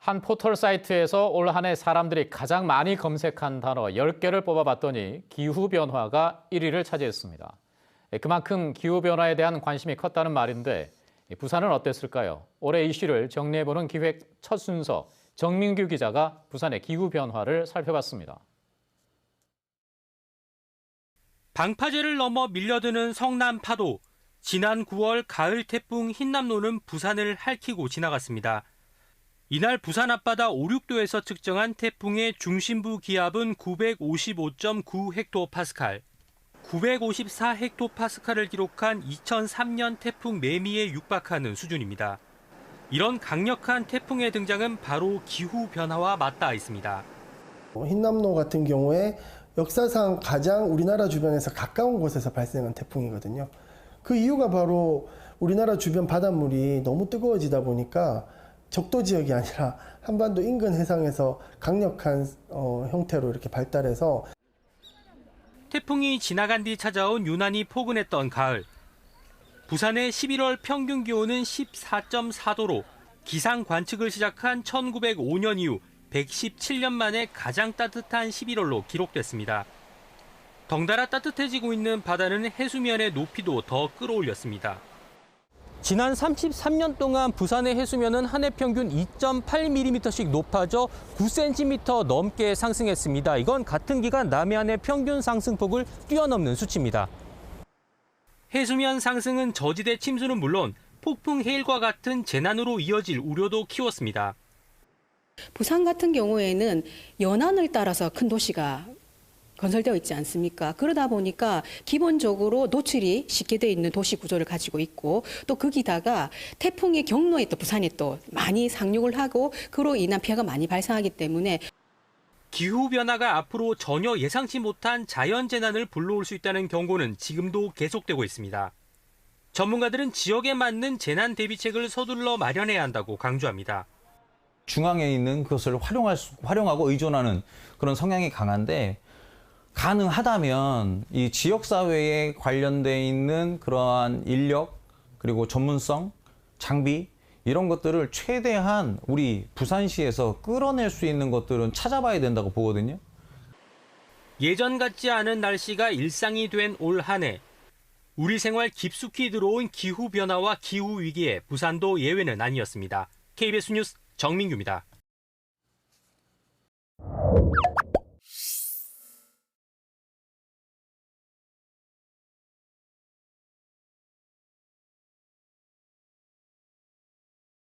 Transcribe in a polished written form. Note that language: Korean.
한 포털 사이트에서 올 한 해 사람들이 가장 많이 검색한 단어 10개를 뽑아봤더니 기후변화가 1위를 차지했습니다. 그만큼 기후변화에 대한 관심이 컸다는 말인데 부산은 어땠을까요? 올해 이슈를 정리해보는 기획 첫 순서, 정민규 기자가 부산의 기후변화를 살펴봤습니다. 방파제를 넘어 밀려드는 성남 파도. 지난 9월 가을 태풍 흰남노는 부산을 핥히고 지나갔습니다. 이날 부산 앞바다 5, 6도에서 측정한 태풍의 중심부 기압은 955.9 헥토파스칼, 954 헥토파스칼을 기록한 2003년 태풍 매미에 육박하는 수준입니다. 이런 강력한 태풍의 등장은 바로 기후변화와 맞닿아 있습니다. 흰남노 같은 경우에 역사상 가장 우리나라 주변에서 가까운 곳에서 발생한 태풍이거든요. 그 이유가 바로 우리나라 주변 바닷물이 너무 뜨거워지다 보니까 적도 지역이 아니라 한반도 인근 해상에서 강력한 형태로 이렇게 발달해서 태풍이 지나간 뒤 찾아온 유난히 포근했던 가을. 부산의 11월 평균 기온은 14.4도로 기상 관측을 시작한 1905년 이후 117년 만에 가장 따뜻한 11월로 기록됐습니다. 덩달아 따뜻해지고 있는 바다는 해수면의 높이도 더 끌어올렸습니다. 지난 33년 동안 부산의 해수면은 한 해 평균 2.8mm씩 높아져 9cm 넘게 상승했습니다. 이건 같은 기간 남해안의 평균 상승폭을 뛰어넘는 수치입니다. 해수면 상승은 저지대 침수는 물론 폭풍 해일과 같은 재난으로 이어질 우려도 키웠습니다. 부산 같은 경우에는 연안을 따라서 큰 도시가 건설되어 있지 않습니까? 그러다 보니까 기본적으로 노출이 쉽게 되어 있는 도시 구조를 가지고 있고 또 거기다가 태풍의 경로에 또 부산이 또 많이 상륙을 하고 그로 인한 피해가 많이 발생하기 때문에 기후변화가 앞으로 전혀 예상치 못한 자연재난을 불러올 수 있다는 경고는 지금도 계속되고 있습니다. 전문가들은 지역에 맞는 재난 대비책을 서둘러 마련해야 한다고 강조합니다. 중앙에 있는 그것을 활용하고 의존하는 그런 성향이 강한데 가능하다면 이 지역사회에 관련돼 있는 그러한 인력 그리고 전문성, 장비 이런 것들을 최대한 우리 부산시에서 끌어낼 수 있는 것들은 찾아봐야 된다고 보거든요. 예전 같지 않은 날씨가 일상이 된 올 한 해. 우리 생활 깊숙이 들어온 기후변화와 기후위기에 부산도 예외는 아니었습니다. KBS 뉴스 정민규입니다.